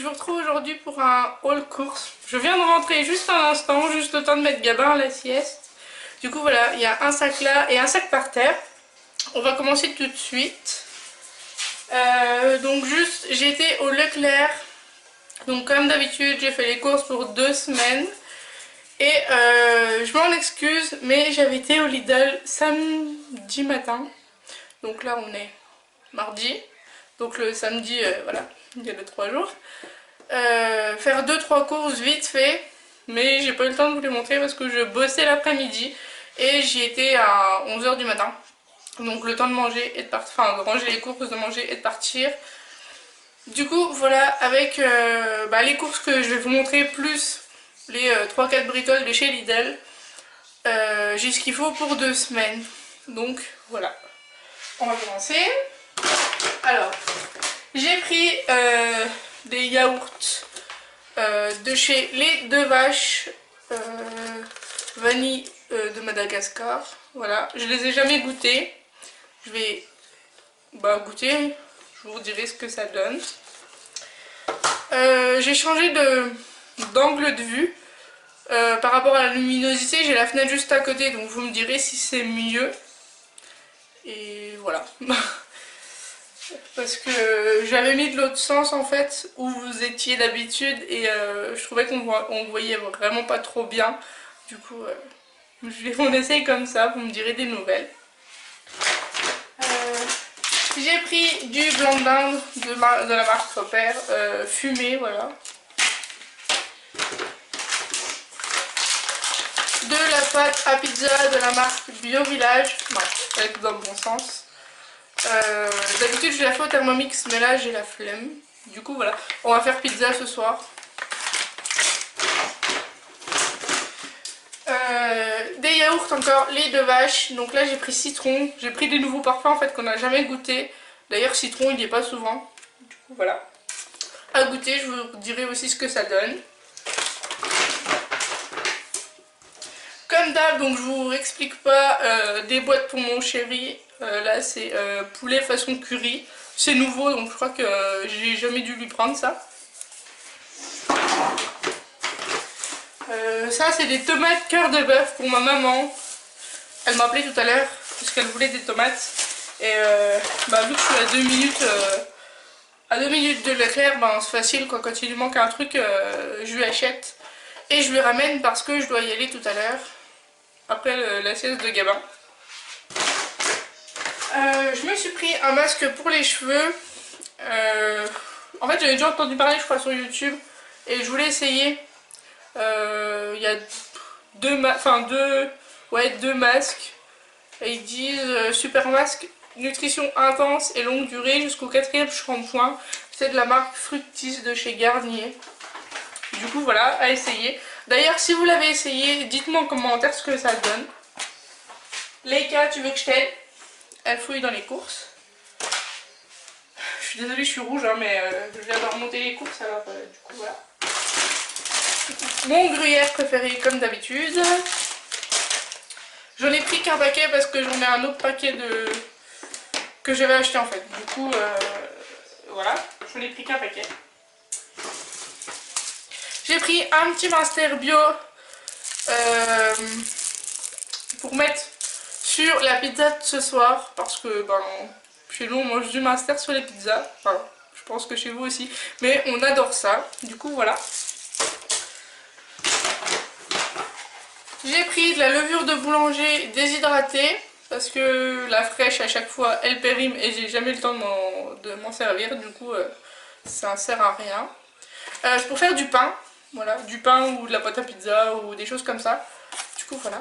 vous retrouve aujourd'hui pour un haul course. Je viens de rentrer juste un instant, juste le temps de mettre Gabin à la sieste. Du coup voilà, il y a un sac là et un sac par terre. On va commencer tout de suite. Donc juste, j'ai été au Leclerc. Donc comme d'habitude, j'ai fait les courses pour 2 semaines. Et je m'en excuse, mais j'avais été au Lidl samedi matin. Donc là on est mardi. Donc le samedi, voilà, il y a les 3 jours. Faire 2-3 courses vite fait. Mais j'ai pas eu le temps de vous les montrer parce que je bossais l'après-midi. Et j'y étais à 11 h du matin. Donc le temps de manger et de partir, enfin de ranger les courses, de manger et de partir. Du coup voilà, avec les courses que je vais vous montrer, plus les 3-4 bricoles de chez Lidl, j'ai ce qu'il faut pour 2 semaines. Donc voilà, on va commencer. Alors, j'ai pris des yaourts de chez Les Deux Vaches, vanille de Madagascar. Voilà, je les ai jamais goûtés. Je vais goûter, je vous dirai ce que ça donne. J'ai changé d'angle de vue par rapport à la luminosité. J'ai la fenêtre juste à côté, donc vous me direz si c'est mieux. Et voilà. Parce que j'avais mis de l'autre sens en fait, où vous étiez d'habitude, et je trouvais qu'on voyait vraiment pas trop bien. Du coup, on essaye comme ça, vous me direz des nouvelles. J'ai pris du blanc de dinde de la marque Repère, fumé, voilà. De la pâte à pizza de la marque Bio Village, elle est dans le bon sens. D'habitude je la fais au Thermomix, mais là j'ai la flemme. Du coup voilà, on va faire pizza ce soir. Des yaourts encore, Les Deux Vaches. Donc là j'ai pris citron, j'ai pris des nouveaux parfums en fait qu'on n'a jamais goûté. D'ailleurs citron il n'y est pas souvent. Du coup voilà, à goûter, je vous dirai aussi ce que ça donne. Comme d'hab, donc je vous explique pas, des boîtes pour mon chéri. Là c'est poulet façon curry. C'est nouveau donc je crois que j'ai jamais dû lui prendre ça. Ça c'est des tomates cœur de bœuf pour ma maman. Elle m'a appelé tout à l'heure parce qu'elle voulait des tomates. Et vu que je suis à 2 minutes de Leclerc, c'est facile quoi. Quand il lui manque un truc, je lui achète. Et je lui ramène parce que je dois y aller tout à l'heure. Après la sieste de Gabin. Je me suis pris un masque pour les cheveux. En fait j'avais déjà entendu parler je crois sur YouTube. Et je voulais essayer. Il y a deux masques. Et ils disent super masque, nutrition intense et longue durée jusqu'au 4e shampoing. C'est de la marque Fructis de chez Garnier. Du coup voilà, à essayer. D'ailleurs si vous l'avez essayé, dites-moi en commentaire ce que ça donne. Leïka, tu veux que je t'aide? Elle fouille dans les courses. Je suis désolée, je suis rouge mais je viens de remonter les courses alors du coup voilà. Mon gruyère préféré comme d'habitude. J'en ai pris qu'un paquet parce que j'en ai un autre paquet que j'avais acheté en fait. Du coup voilà, j'en ai pris qu'un paquet. J'ai pris un petit Master bio pour mettre sur la pizza de ce soir. Parce que chez nous on mange du Master sur les pizzas. Enfin, je pense que chez vous aussi. Mais on adore ça. Du coup voilà. J'ai pris de la levure de boulanger déshydratée parce que la fraîche à chaque fois elle périme et j'ai jamais le temps de m'en servir, du coup ça ne sert à rien. C'est pour faire du pain, voilà, du pain ou de la pâte à pizza ou des choses comme ça. Du coup voilà,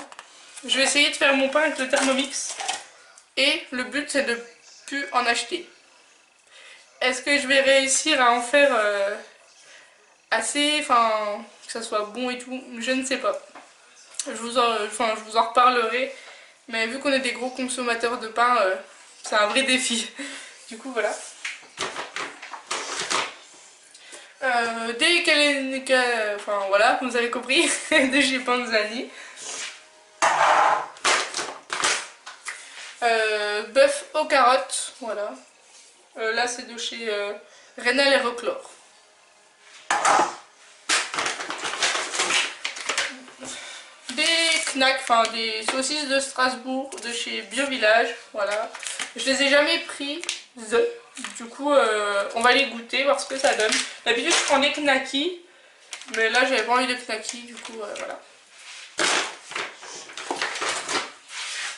je vais essayer de faire mon pain avec le Thermomix et le but c'est de plus en acheter. Est-ce que je vais réussir à en faire assez, que ça soit bon et tout, je ne sais pas. Je vous en reparlerai, mais vu qu'on est des gros consommateurs de pain, c'est un vrai défi. Du coup voilà. Voilà, vous avez compris, de chez Panzani. Bœuf aux carottes, voilà. Là c'est de chez Rénal et Reclore. Des knacks, enfin des saucisses de Strasbourg de chez Bio Village, voilà. Je les ai jamais pris, du coup on va les goûter, voir ce que ça donne. D'habitude je prends des knackis, mais là j'avais pas envie de knackis, du coup voilà.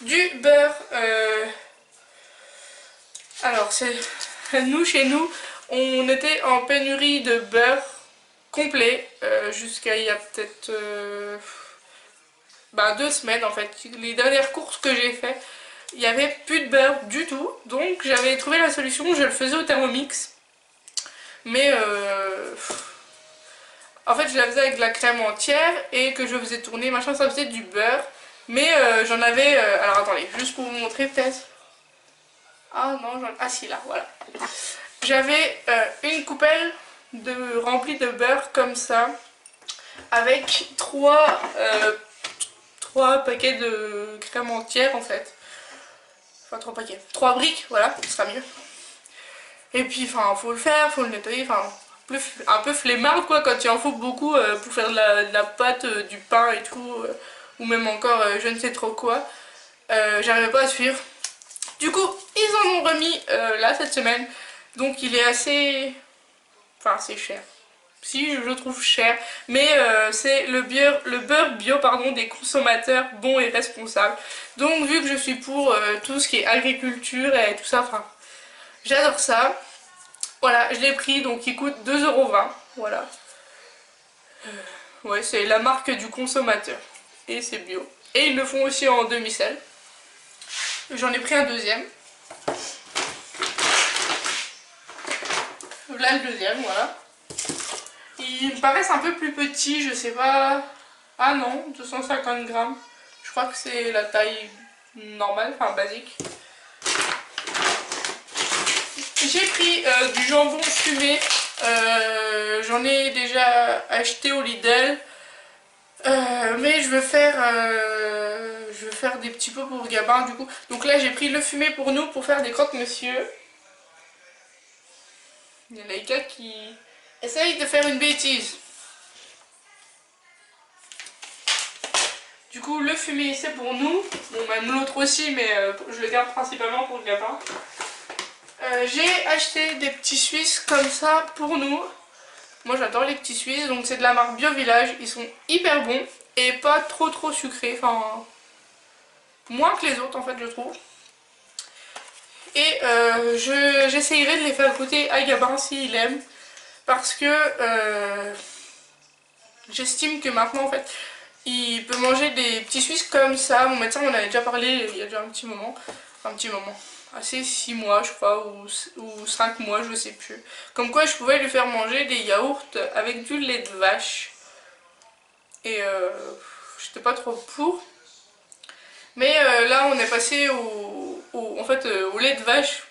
Du beurre, alors c'est nous chez nous on était en pénurie de beurre complet jusqu'à il y a peut-être 2 semaines en fait. Les dernières courses que j'ai fait, il n'y avait plus de beurre du tout, donc j'avais trouvé la solution, je le faisais au Thermomix, mais en fait je la faisais avec de la crème entière et que je faisais tourner, machin, ça faisait du beurre, mais j'en avais, alors attendez, juste pour vous montrer peut-être, ah non, ah si là, voilà, j'avais une coupelle remplie de beurre comme ça, avec 3 paquets de crème entière en fait. Enfin 3 paquets. 3 briques, voilà, ce sera mieux. Et puis enfin faut le faire, faut le nettoyer, enfin un peu flemmard quoi quand il en faut beaucoup pour faire de la pâte, du pain et tout, ou même encore je ne sais trop quoi. J'arrivais pas à suivre. Du coup ils en ont remis là cette semaine, donc il est assez... Enfin c'est cher. Si je le trouve cher, mais c'est le beurre bio pardon, des consommateurs bons et responsables. Donc vu que je suis pour tout ce qui est agriculture et tout ça, enfin j'adore ça. Voilà, je l'ai pris, donc il coûte 2,20 €, voilà. Ouais, c'est la marque du consommateur et c'est bio. Et ils le font aussi en demi-sel. J'en ai pris un deuxième. Là le deuxième, voilà. Ils me paraissent un peu plus petits, je sais pas... Ah non, 250 grammes. Je crois que c'est la taille normale, enfin basique. J'ai pris du jambon fumé. J'en ai déjà acheté au Lidl. Mais je veux faire des petits pots pour Gabin du coup. Donc là j'ai pris le fumé pour nous pour faire des croque-monsieur. Il y a Laïka qui essaye de faire une bêtise. Du coup le fumé c'est pour nous. Bon même l'autre aussi mais je le garde principalement pour Gabin. J'ai acheté des petits Suisses comme ça pour nous. Moi j'adore les petits Suisses, donc c'est de la marque Bio Village. Ils sont hyper bons et pas trop sucrés, enfin moins que les autres en fait je trouve. Et j'essayerai de les faire goûter à Gabin s'il aime, parce que j'estime que maintenant en fait il peut manger des petits Suisses comme ça. Mon médecin m'en avait déjà parlé il y a déjà un petit moment, assez 6 mois je crois, ou 5 mois, je sais plus. Comme quoi je pouvais lui faire manger des yaourts avec du lait de vache. Et j'étais pas trop pour. Mais là on est passé au lait de vache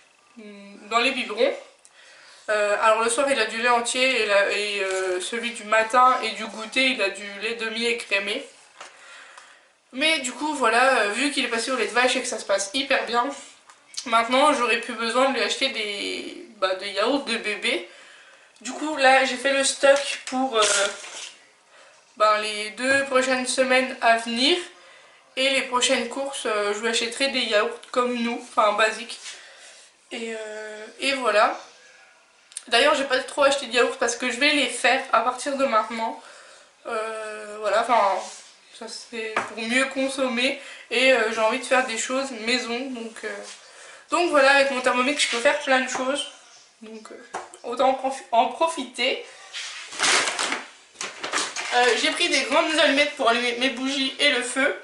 dans les biberons. Alors le soir il a du lait entier et celui du matin et du goûter il a du lait demi-écrémé. Mais du coup voilà, vu qu'il est passé au lait de vache et que ça se passe hyper bien, maintenant j'aurais plus besoin de lui acheter des yaourts de bébé. Du coup là j'ai fait le stock pour les 2 prochaines semaines à venir. Et les prochaines courses je lui achèterai des yaourts comme nous, enfin basiques. Et voilà. D'ailleurs j'ai pas trop acheté de yaourts parce que je vais les faire à partir de maintenant. Voilà, enfin ça c'est pour mieux consommer. Et j'ai envie de faire des choses maison. Donc voilà, avec mon Thermomix je peux faire plein de choses. Donc autant en profiter. J'ai pris des grandes allumettes pour allumer mes bougies et le feu.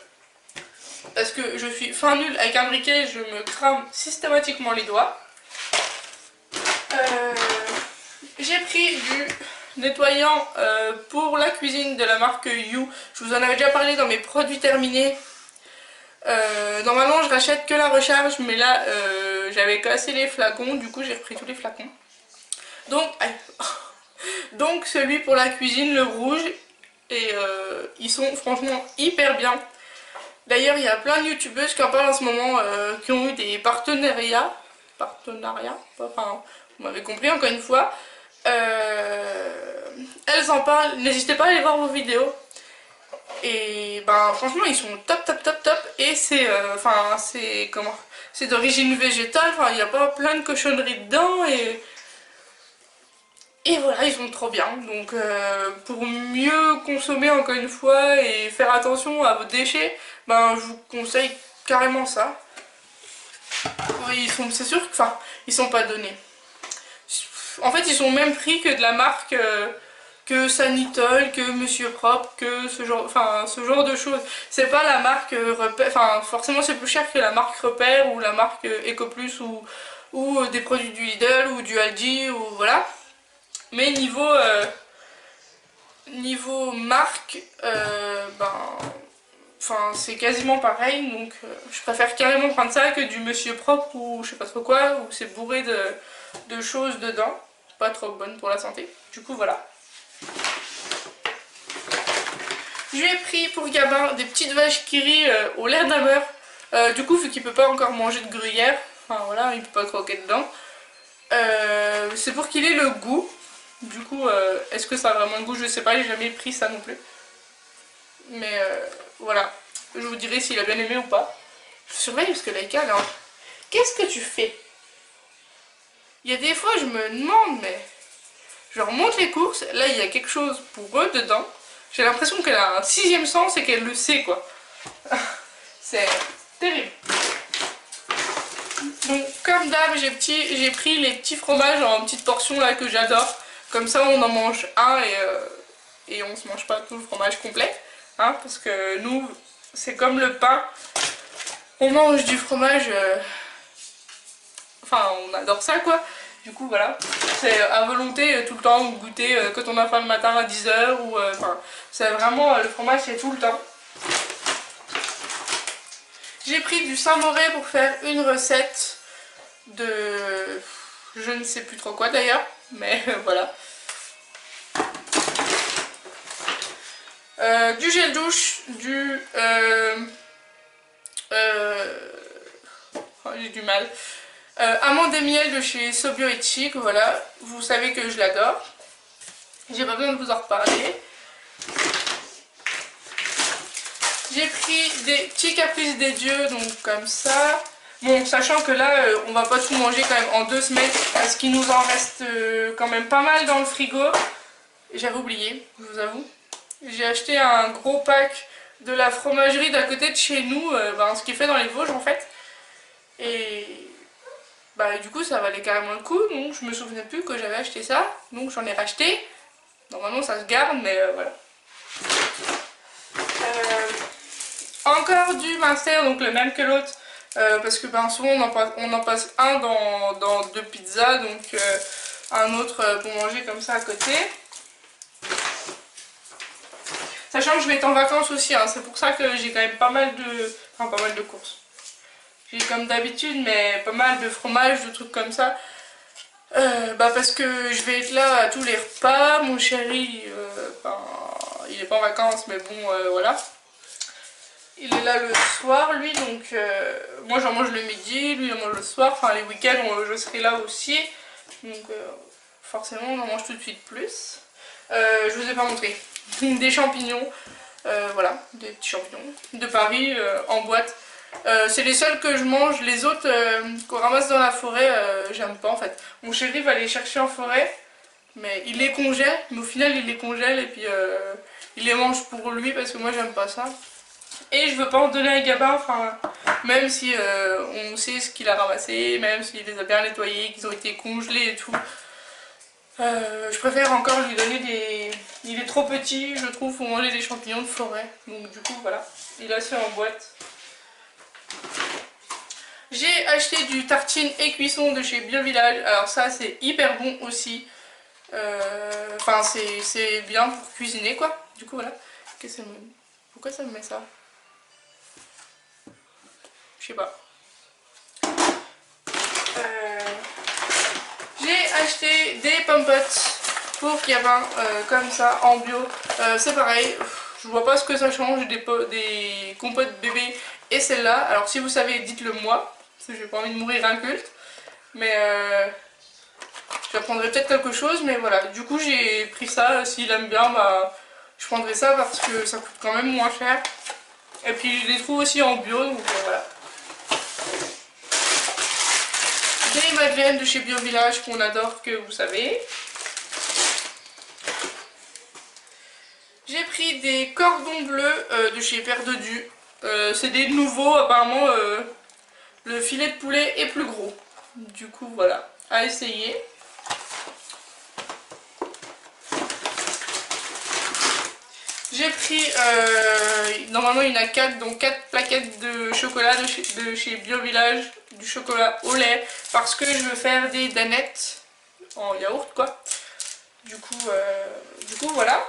Parce que je suis fin nulle avec un briquet, je me crame systématiquement les doigts. J'ai pris du nettoyant pour la cuisine de la marque You. Je vous en avais déjà parlé dans mes produits terminés. Normalement je rachète que la recharge, mais là j'avais cassé les flacons, du coup j'ai repris tous les flacons. Donc celui pour la cuisine, le rouge, et ils sont franchement hyper bien. D'ailleurs il y a plein de youtubeuses qui en parlent en ce moment, qui ont eu des partenariats, enfin vous m'avez compris encore une fois. Elles elles en parlent, n'hésitez pas à aller voir vos vidéos. Et ben franchement ils sont top top top top. Et c'est enfin c'est comment, c'est d'origine végétale, enfin il n'y a pas plein de cochonneries dedans. Et voilà, ils sont trop bien. Donc pour mieux consommer encore une fois et faire attention à vos déchets, ben je vous conseille carrément ça. Oui, c'est sûr que, enfin, ils sont pas donnés. En fait, ils sont au même prix que de la marque que Sanitol, que Monsieur Propre, que ce genre, enfin, ce genre de choses. C'est pas la marque Repère, enfin, forcément c'est plus cher que la marque Repère ou la marque EcoPlus ou des produits du Lidl ou du Aldi ou voilà. Mais niveau marque, ben, enfin c'est quasiment pareil, donc je préfère carrément prendre ça que du Monsieur Propre ou je sais pas trop quoi, où c'est bourré de choses dedans, pas trop bonnes pour la santé. Du coup voilà. Je lui ai pris pour Gabin des petites vaches qui rient au lait d'ameur. Du coup vu qu'il peut pas encore manger de gruyère, enfin voilà, il peut pas croquer dedans. C'est pour qu'il ait le goût. Du coup, est-ce que ça a vraiment le goût? Je sais pas, j'ai jamais pris ça non plus. Mais voilà, je vous dirai s'il a bien aimé ou pas. Je surveille parce que Laïka, alors, qu'est-ce que tu fais? Il y a des fois, je me demande, mais je remonte les courses, là il y a quelque chose pour eux dedans. J'ai l'impression qu'elle a un sixième sens et qu'elle le sait, quoi. C'est terrible. Donc, comme d'hab, j'ai pris les petits fromages en petites portions là que j'adore. Comme ça, on en mange un et on se mange pas tout le fromage complet. Hein, parce que nous, c'est comme le pain. On mange du fromage. Enfin, on adore ça, quoi. Du coup, voilà. C'est à volonté tout le temps, ou goûter quand on a faim le matin à 10 h. Enfin, c'est vraiment le fromage, c'est tout le temps. J'ai pris du Saint-Moré pour faire une recette de... je ne sais plus trop quoi d'ailleurs, mais voilà. Du gel douche, oh, j'ai du mal. Amande et miel de chez Sobioéthique, voilà. Vous savez que je l'adore. J'ai pas besoin de vous en reparler. J'ai pris des petits caprices des dieux, donc comme ça. Bon, sachant que là, on va pas tout manger quand même en 2 semaines, parce qu'il nous en reste quand même pas mal dans le frigo. J'avais oublié, je vous avoue. J'ai acheté un gros pack de la fromagerie d'à côté de chez nous, ce qui est fait dans les Vosges en fait. Et bah, du coup, ça valait carrément le coup, donc je me souvenais plus que j'avais acheté ça. Donc j'en ai racheté. Normalement, ça se garde, mais voilà. Encore du Minster, donc le même que l'autre, parce que souvent on en passe un dans 2 pizzas, donc un autre pour manger comme ça à côté. Sachant que je vais être en vacances aussi, hein, c'est pour ça que j'ai quand même pas mal de courses. J'ai comme d'habitude, mais pas mal de fromage, de trucs comme ça. Parce que je vais être là à tous les repas, mon chéri, il est pas en vacances, mais bon, voilà. Il est là le soir, lui, donc moi j'en mange le midi, lui il en mange le soir, enfin les week-ends je serai là aussi, donc forcément on en mange tout de suite plus. Je vous ai pas montré, des champignons, voilà, des petits champignons de Paris en boîte. C'est les seuls que je mange, les autres qu'on ramasse dans la forêt, j'aime pas en fait. Mon chéri va les chercher en forêt, mais il les congèle, mais au final il les congèle et puis il les mange pour lui parce que moi j'aime pas ça. Et je veux pas en donner à Gabin, enfin, même si on sait ce qu'il a ramassé, même s'il les a bien nettoyés, qu'ils ont été congelés et tout. Je préfère encore lui donner des... Il est trop petit, je trouve, pour manger des champignons de forêt. Donc du coup, voilà, il a ça en boîte. J'ai acheté du tartine et cuisson de chez Biovillage. Alors ça, c'est hyper bon aussi. Enfin, c'est bien pour cuisiner, quoi. Du coup, voilà. Pourquoi ça me met ça? Je sais pas. J'ai acheté des pommes potes pour Gabin, comme ça, en bio. C'est pareil, je vois pas ce que ça change des compotes bébés et celle-là. Alors si vous savez, dites-le moi, parce que j'ai pas envie de mourir inculte. Mais j'apprendrai peut-être quelque chose, mais voilà. Du coup j'ai pris ça, s'il aime bien, bah, je prendrai ça parce que ça coûte quand même moins cher. Et puis je les trouve aussi en bio, donc voilà. Des madeleines de chez Bio Village qu'on adore, que vous savez. J'ai pris des cordons bleus de chez Père de Du. C'est des nouveaux, apparemment le filet de poulet est plus gros. Du coup voilà, à essayer. J'ai pris, normalement il y en a 4, donc 4 plaquettes de chocolat de chez Bio Village, du chocolat au lait, parce que je veux faire des danettes en yaourt quoi. Du coup voilà.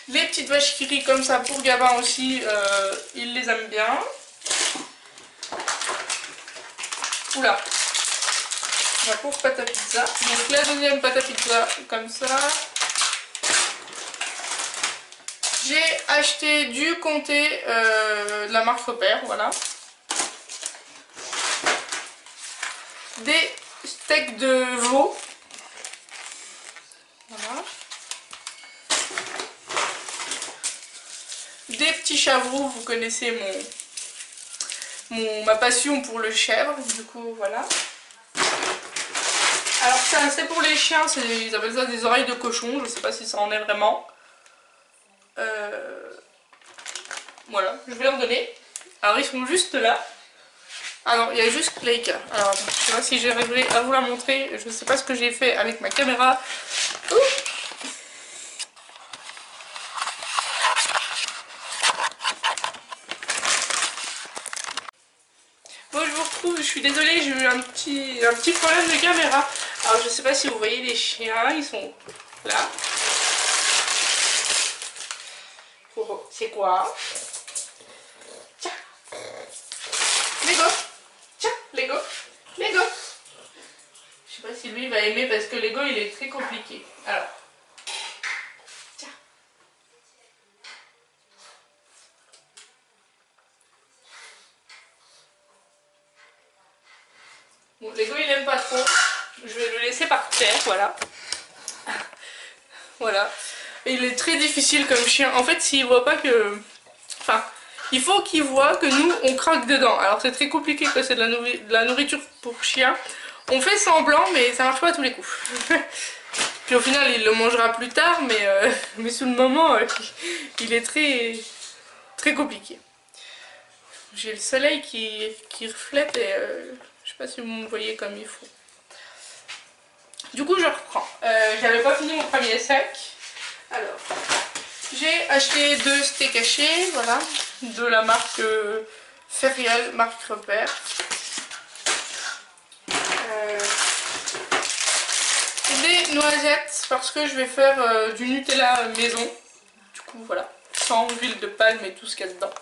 Les petites vaches qui rient comme ça pour Gabin aussi, il les aime bien. Oula, ma pauvre pâte à pizza. Donc la deuxième pâte à pizza comme ça. J'ai acheté du comté de la marque Repère, voilà. Des steaks de veau. Voilà. Des petits chavroux, vous connaissez ma passion pour le chèvre, du coup voilà. Alors ça c'est pour les chiens, ils appellent ça des oreilles de cochon, je sais pas si ça en est vraiment. Voilà, je vais leur donner. Alors ils sont juste là. Ah non, il y a juste Leica. Alors je sais pas si j'arriverai à vous la montrer, je sais pas ce que j'ai fait avec ma caméra. Ouh. Bon, je vous retrouve, je suis désolée, j'ai eu un petit problème de caméra. Alors je sais pas si vous voyez les chiens, ils sont là. Oh, c'est quoi? Tiens, Lego. Tiens, Lego. Lego. Je sais pas si lui va aimer parce que Lego il est très compliqué. Alors. Tiens. Bon, Lego il aime pas trop. Je vais le laisser par terre, voilà. Voilà. Et il est très difficile comme chien. En fait, s'il voit pas que... Enfin, il faut qu'il voit que nous, on craque dedans. Alors c'est très compliqué quand c'est de la nourriture pour chien. On fait semblant, mais ça marche pas à tous les coups. Puis au final, il le mangera plus tard, mais sous le moment, il est très compliqué. J'ai le soleil qui reflète et je sais pas si vous me voyez comme il faut. Du coup, je reprends. J'avais pas fini mon premier sac. Alors, j'ai acheté 2 steaks hachés, voilà, de la marque Ferial, marque Repère. Des noisettes, parce que je vais faire du Nutella maison. Du coup, voilà, sans huile de palme et tout ce qu'il y a dedans.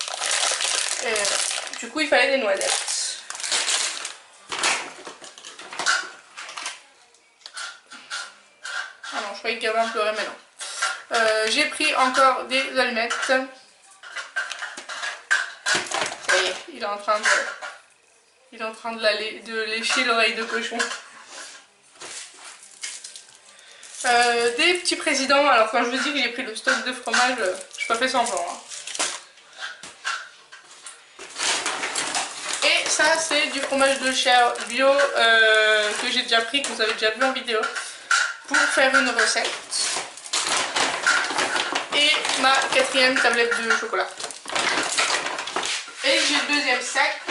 Et, du coup, il fallait des noisettes. Ah non, je croyais qu'il y avait un pleurait, mais non. J'ai pris encore des allumettes. Ça y est, il est en train de lécher l'oreille de cochon. Des petits présidents. Alors quand je vous dis que j'ai pris le stock de fromage, je n'ai pas fait semblant. Hein. Et ça c'est du fromage de chèvre bio que j'ai déjà pris, que vous avez déjà vu en vidéo, pour faire une recette. Et ma 4e tablette de chocolat. Et j'ai le deuxième sac.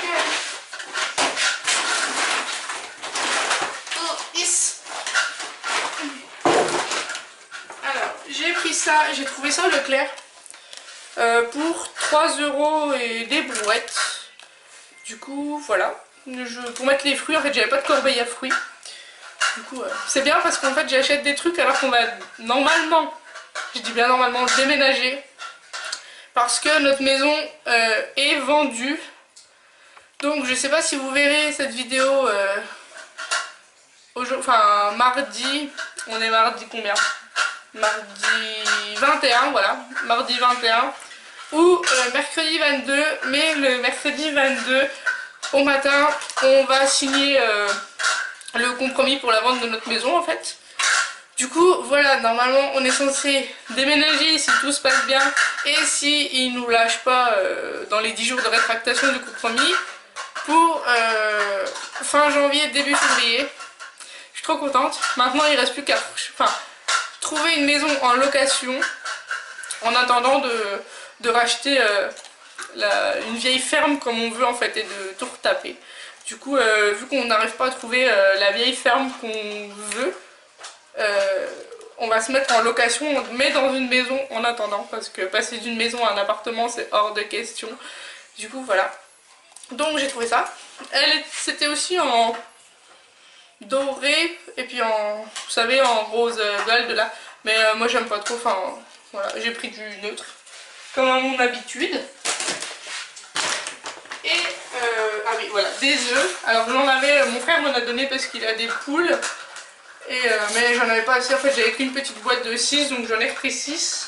Alors, j'ai pris ça, j'ai trouvé ça au Leclerc pour 3 € et des brouettes. Du coup, voilà. Pour mettre les fruits, en fait, j'avais pas de corbeille à fruits. Du coup, c'est bien parce qu'en fait, j'achète des trucs alors qu'on va normalement, je dis bien normalement, déménager. Parce que notre maison est vendue. Donc, je sais pas si vous verrez cette vidéo enfin, mardi. On est mardi combien? Mardi 21, voilà. Mardi 21. Ou mercredi 22. Mais le mercredi 22, au matin, on va signer le compromis pour la vente de notre maison en fait. Du coup voilà, normalement on est censé déménager si tout se passe bien et si ils nous lâchent pas dans les 10 jours de rétractation du compromis pour fin janvier, début février. Je suis trop contente. Maintenant il reste plus qu'à trouver une maison en location en attendant de racheter une vieille ferme comme on veut en fait et de tout retaper. Du coup vu qu'on n'arrive pas à trouver la vieille ferme qu'on veut, on va se mettre en location, mais dans une maison en attendant, parce que passer d'une maison à un appartement c'est hors de question. Du coup voilà, donc j'ai trouvé ça. C'était aussi en doré et puis en, vous savez, en rose gold là, mais moi j'aime pas trop, enfin voilà, j'ai pris du neutre comme à mon habitude. Et ah oui voilà, des œufs. Alors j'en avais, mon frère m'en a donné parce qu'il a des poules. Mais j'en avais pas assez, en fait j'avais qu'une petite boîte de 6, donc j'en ai repris 6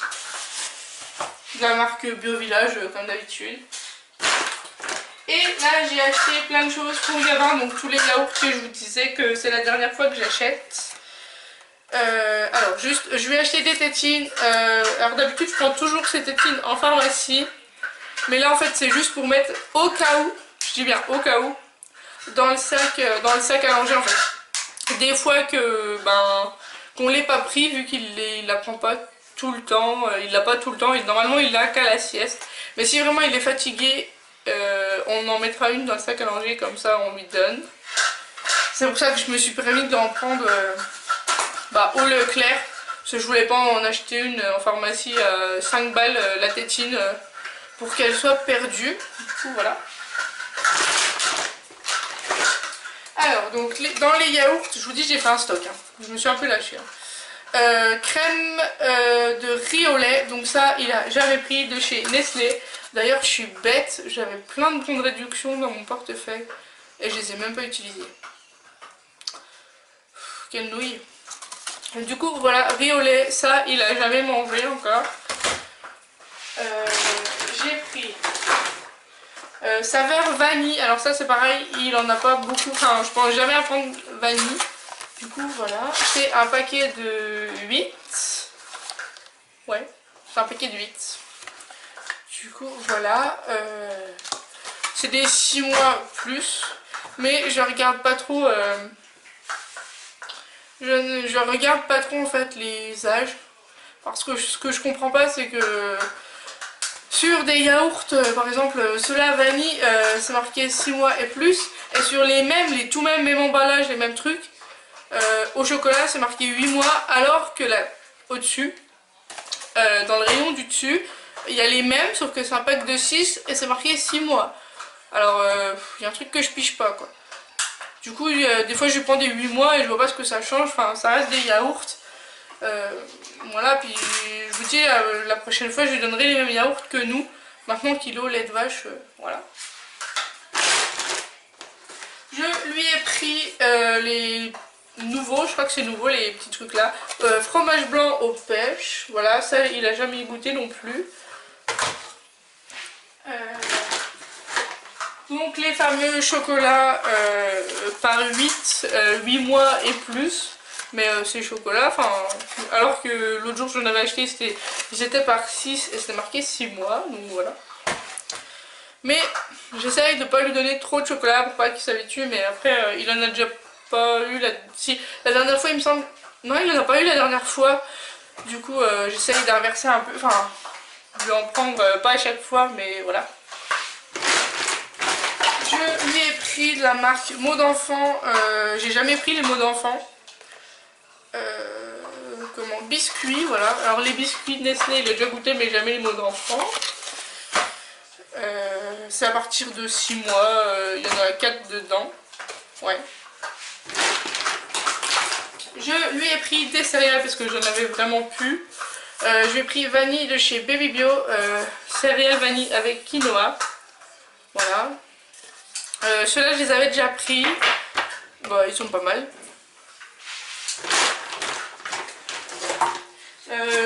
de la marque Bio Village comme d'habitude. Et là j'ai acheté plein de choses pour Gabin, donc tous les yaourts que je vous disais que c'est la dernière fois que j'achète. Alors juste, je vais acheter des tétines. Alors d'habitude je prends toujours ces tétines en pharmacie, mais là en fait c'est juste pour mettre au cas où, je dis bien au cas où, dans le sac à langer en fait. Des fois que qu'on l'ait pas pris, vu qu'il la prend pas tout le temps, il l'a pas tout le temps, normalement il l'a qu'à la sieste. Mais si vraiment il est fatigué, on en mettra une dans le sac à langer, comme ça on lui donne. C'est pour ça que je me suis permis d'en prendre au Leclerc, parce que je voulais pas en acheter une en pharmacie à 5 balles la tétine pour qu'elle soit perdue. Du coup voilà. Alors, donc dans les yaourts, je vous dis j'ai fait un stock, hein. Je me suis un peu lâchée. Hein. Crème de riz au lait, donc ça j'avais pris de chez Nestlé. D'ailleurs je suis bête, j'avais plein de bons de réduction dans mon portefeuille et je les ai même pas utilisés. Quelle nouille. Du coup voilà, riz au lait, ça il a jamais mangé encore. J'ai pris saveur vanille, alors ça c'est pareil, il en a pas beaucoup, enfin je pense jamais à prendre vanille. Du coup voilà, c'est un paquet de 8. Ouais, c'est un paquet de 8. Du coup voilà, c'est des 6 mois plus, mais je regarde pas trop, je regarde pas trop en fait les âges, parce que ce que je comprends pas c'est que sur des yaourts, par exemple ceux-là vanille, c'est marqué 6 mois et plus, et sur les tout même emballage, les mêmes trucs, au chocolat c'est marqué 8 mois, alors que là au-dessus, dans le rayon du dessus, il y a les mêmes, sauf que c'est un pack de 6 et c'est marqué 6 mois. Alors il y a un truc que je piche pas quoi. Du coup des fois je prends des 8 mois et je vois pas ce que ça change, enfin ça reste des yaourts. Voilà, puis je vous dis la prochaine fois je lui donnerai les mêmes yaourts que nous. Maintenant kilo lait de vache, voilà. Je lui ai pris les nouveaux, je crois que c'est nouveau les petits trucs là. Fromage blanc aux pêches, voilà, ça il a jamais goûté non plus. Donc les fameux chocolats par 8 mois et plus. Mais ces chocolats, alors que l'autre jour j'en avais acheté, ils étaient par 6 et c'était marqué 6 mois, donc voilà. Mais j'essaye de ne pas lui donner trop de chocolat pour pas qu'il s'habitue, mais après il en a déjà pas eu, la dernière fois il me semble, non il en a pas eu la dernière fois, du coup j'essaye d'inverser un peu, enfin je vais en prendre pas à chaque fois, mais voilà. Je lui ai pris de la marque Mots d'enfant, j'ai jamais pris les mots d'enfant. Biscuits, voilà. Alors les biscuits Nestlé, il a déjà goûté, mais jamais les mots d'enfant. C'est à partir de 6 mois, il y en a 4 dedans. Ouais. Je lui ai pris des céréales parce que j'en avais vraiment plus. Je lui ai pris vanille de chez Baby Bio, céréales vanille avec quinoa. Voilà. Ceux-là, je les avais déjà pris. Bah, ils sont pas mal.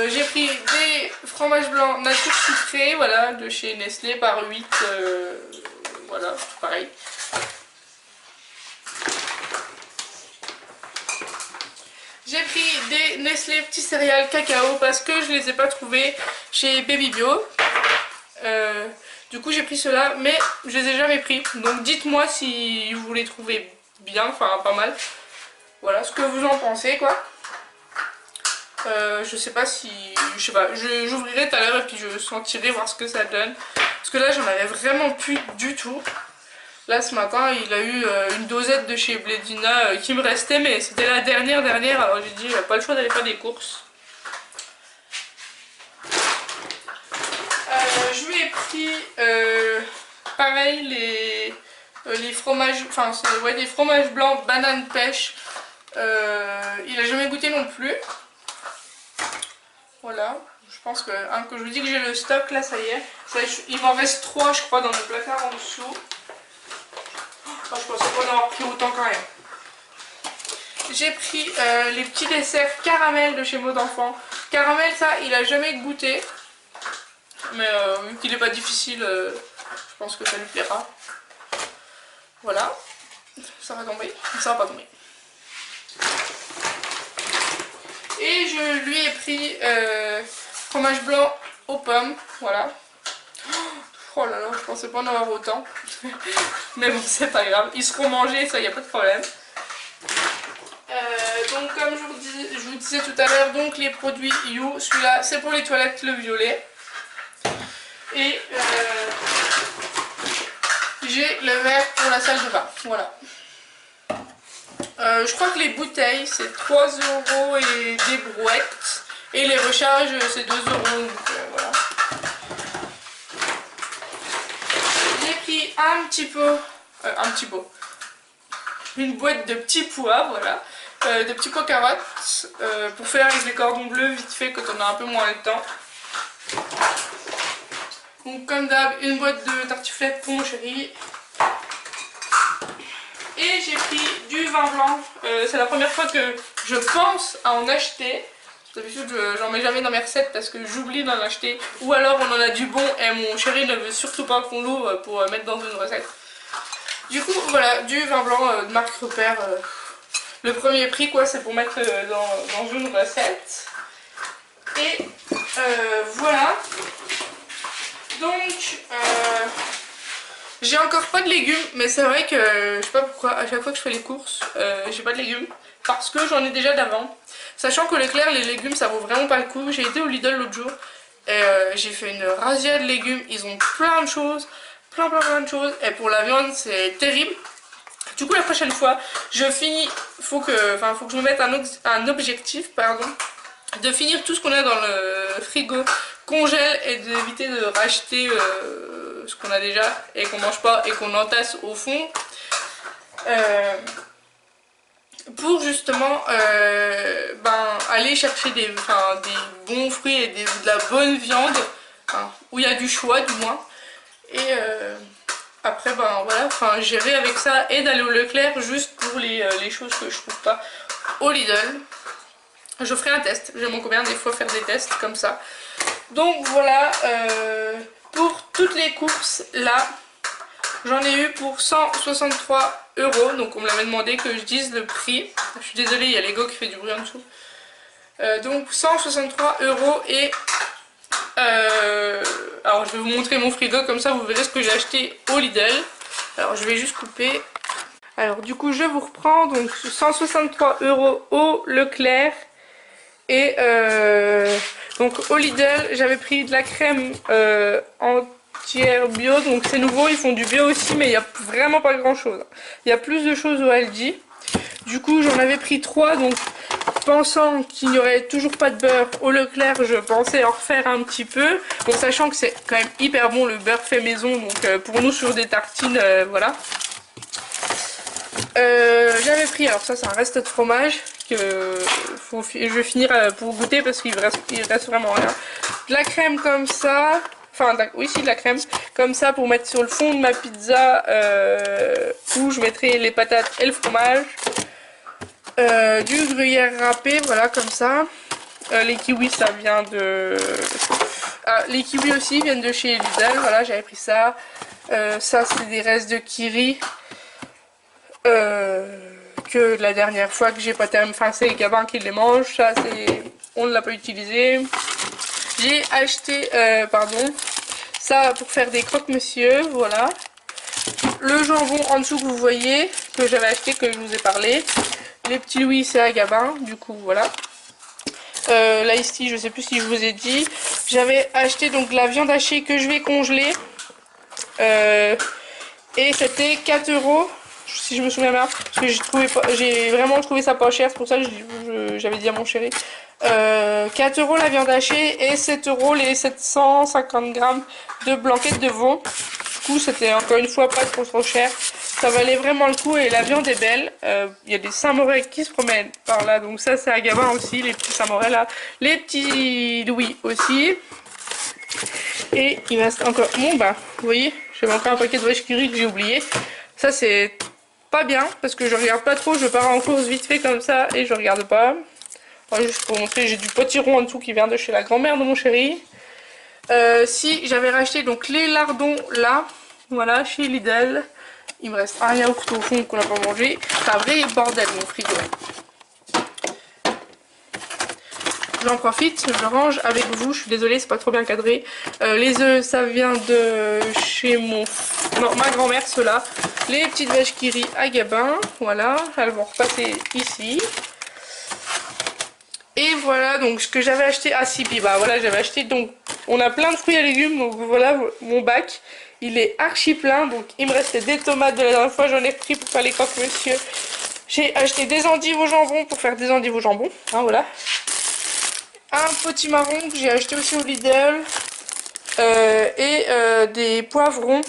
J'ai pris des fromages blancs nature sucrés, voilà, de chez Nestlé par 8, voilà, pareil. J'ai pris des Nestlé petits céréales cacao parce que je les ai pas trouvés chez Baby Bio. Du coup j'ai pris ceux-là, mais je les ai jamais pris. Donc dites-moi si vous les trouvez bien, enfin pas mal. Voilà ce que vous en pensez quoi. Je sais pas si... Je sais pas, j'ouvrirai tout à l'heure et puis je sentirai voir ce que ça donne. Parce que là j'en avais vraiment plus du tout. Là ce matin il a eu une dosette de chez Blédina qui me restait, mais c'était la dernière, alors j'ai dit pas le choix d'aller faire des courses. Je lui ai pris pareil les fromages, enfin c'est ouais, des fromages blancs banane pêche. Il a jamais goûté non plus. Voilà, je pense que, hein, que je vous dis que j'ai le stock là, ça y est. Il m'en reste 3 je crois dans le placard en dessous. Oh, je pensais pas en avoir pris autant quand même. J'ai pris les petits desserts caramel de chez Maud Enfant. Caramel, ça il a jamais goûté. Mais vu qu'il est pas difficile, je pense que ça lui plaira. Voilà. Ça va tomber, ça va pas tomber. Et je lui ai pris fromage blanc aux pommes, voilà. Oh là là, je pensais pas en avoir autant. Mais bon, c'est pas grave, ils seront mangés, ça y a pas de problème. Donc comme je vous disais tout à l'heure, donc les produits You, celui-là c'est pour les toilettes, le violet. Et j'ai le vert pour la salle de bain, voilà. Je crois que les bouteilles c'est 3 € et des brouettes. Et les recharges c'est 2 €. Donc voilà. J'ai pris un petit pot, une boîte de petits pois, voilà. De petits pois carottes pour faire avec les cordons bleus vite fait quand on a un peu moins le temps. Donc comme d'hab, une boîte de tartiflettes pour mon chéri. Et j'ai pris du vin blanc. C'est la première fois que je pense à en acheter. D'habitude j'en mets jamais dans mes recettes parce que j'oublie d'en acheter. Ou alors on en a du bon et mon chéri ne veut surtout pas qu'on l'ouvre pour mettre dans une recette. Du coup voilà, du vin blanc de marque Repère. Le premier prix quoi, c'est pour mettre dans une recette. Et voilà. Donc j'ai encore pas de légumes, mais c'est vrai que je sais pas pourquoi à chaque fois que je fais les courses j'ai pas de légumes parce que j'en ai déjà d'avant. Sachant que Leclerc les légumes ça vaut vraiment pas le coup. J'ai été au Lidl l'autre jour et j'ai fait une razzia de légumes, ils ont plein de choses, plein de choses, et pour la viande c'est terrible. Du coup la prochaine fois je finis, faut que je me mette un objectif pardon, de finir tout ce qu'on a dans le frigo congèle et d'éviter de racheter ce qu'on a déjà et qu'on mange pas et qu'on entasse au fond pour justement aller chercher des bons fruits et de la bonne viande, où il y a du choix du moins, et après voilà, gérer avec ça et d'aller au Leclerc juste pour les choses que je trouve pas au Lidl. Je ferai un test, j'aime bien des fois faire des tests comme ça. Donc voilà, pour toutes les courses là, j'en ai eu pour 163 €. Donc on me l'avait demandé que je dise le prix. Je suis désolée, il y a l'ego qui fait du bruit en dessous. Donc 163 € et... alors je vais vous montrer mon frigo, comme ça vous verrez ce que j'ai acheté au Lidl. Alors je vais juste couper. Alors du coup je vous reprends, donc 163 € au Leclerc. Et donc au Lidl j'avais pris de la crème entière bio, donc c'est nouveau, ils font du bio aussi mais il n'y a vraiment pas grand chose. Il y a plus de choses au Aldi. Du coup j'en avais pris 3, donc pensant qu'il n'y aurait toujours pas de beurre au Leclerc, je pensais en refaire un petit peu. Bon, sachant que c'est quand même hyper bon le beurre fait maison, donc pour nous sur des tartines, voilà. J'avais pris, alors ça c'est un reste de fromage que je vais finir pour goûter parce qu'il reste vraiment rien. De la crème comme ça, oui si de la crème comme ça pour mettre sur le fond de ma pizza où je mettrai les patates et le fromage. Du gruyère râpé, voilà comme ça. Les kiwis ça vient de... les kiwis aussi viennent de chez Lidl, voilà j'avais pris ça. Ça c'est des restes de kiri. que la dernière fois que j'ai pas terminé, enfin c'est Gabin qui les mange, ça c'est, on ne l'a pas utilisé. J'ai acheté, ça pour faire des croque-monsieur, voilà. Le jambon en dessous que vous voyez, que j'avais acheté, que je vous ai parlé. Les petits Louis, c'est à Gabin, du coup voilà. Là ici, je sais plus si je vous ai dit. J'avais acheté donc la viande hachée que je vais congeler. Et c'était 4 €, si je me souviens bien. Parce que j'ai vraiment trouvé ça pas cher, c'est pour ça que j'avais dit à mon chéri. 4 € la viande hachée et 7 € les 750 grammes de blanquette de veau. Du coup, c'était encore une fois pas trop cher. Ça valait vraiment le coup et la viande est belle. Il y a des Saint-Morel qui se promènent par là. Donc ça, c'est à Gabin aussi, les petits Saint-Morel là. Les petits Louis aussi. Et il me reste encore... Bon bah, vous voyez, j'avais encore un paquet de vache qui rit que j'ai oublié. Ça, c'est pas bien parce que je regarde pas trop. Je pars en course vite fait comme ça et je regarde pas. Enfin, juste pour vous montrer, j'ai du potiron en dessous qui vient de chez la grand-mère de mon chéri. Si j'avais racheté donc les lardons là, voilà, chez Lidl. Il me reste un yaourt au fond qu'on n'a pas mangé. C'est un vrai bordel mon frigo. J'en profite, je range avec vous. Je suis désolée, c'est pas trop bien cadré. Les œufs, ça vient de chez ma grand-mère, ceux-là. Les petites vaches qui rient à Gabin, voilà. Elles vont repasser ici. Et voilà donc ce que j'avais acheté. Ah si, puis bah voilà, j'avais acheté donc. On a plein de fruits et légumes, donc voilà mon bac. Il est archi plein, donc il me restait des tomates de la dernière fois, j'en ai pris pour faire les croque-monsieur. J'ai acheté des endives au jambon pour faire des endives au jambon, hein, voilà. Un potimarron que j'ai acheté aussi au Lidl. Des poivrons.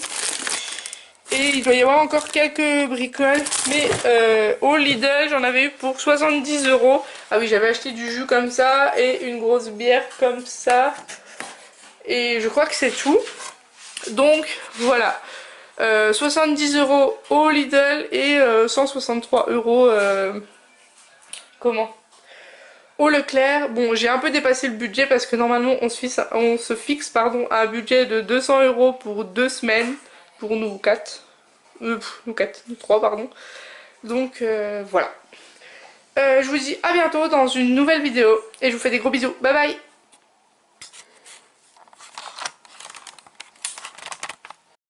Et il doit y avoir encore quelques bricoles. Mais au Lidl, j'en avais eu pour 70 €. Ah oui, j'avais acheté du jus comme ça et une grosse bière comme ça. Et je crois que c'est tout. Donc voilà. 70 € au Lidl et 163 € au Leclerc. Bon, j'ai un peu dépassé le budget parce que normalement on se fixe un budget de 200 € pour 2 semaines. Pour nous 4. Nous 3 pardon. Donc voilà. Je vous dis à bientôt dans une nouvelle vidéo et je vous fais des gros bisous. Bye bye.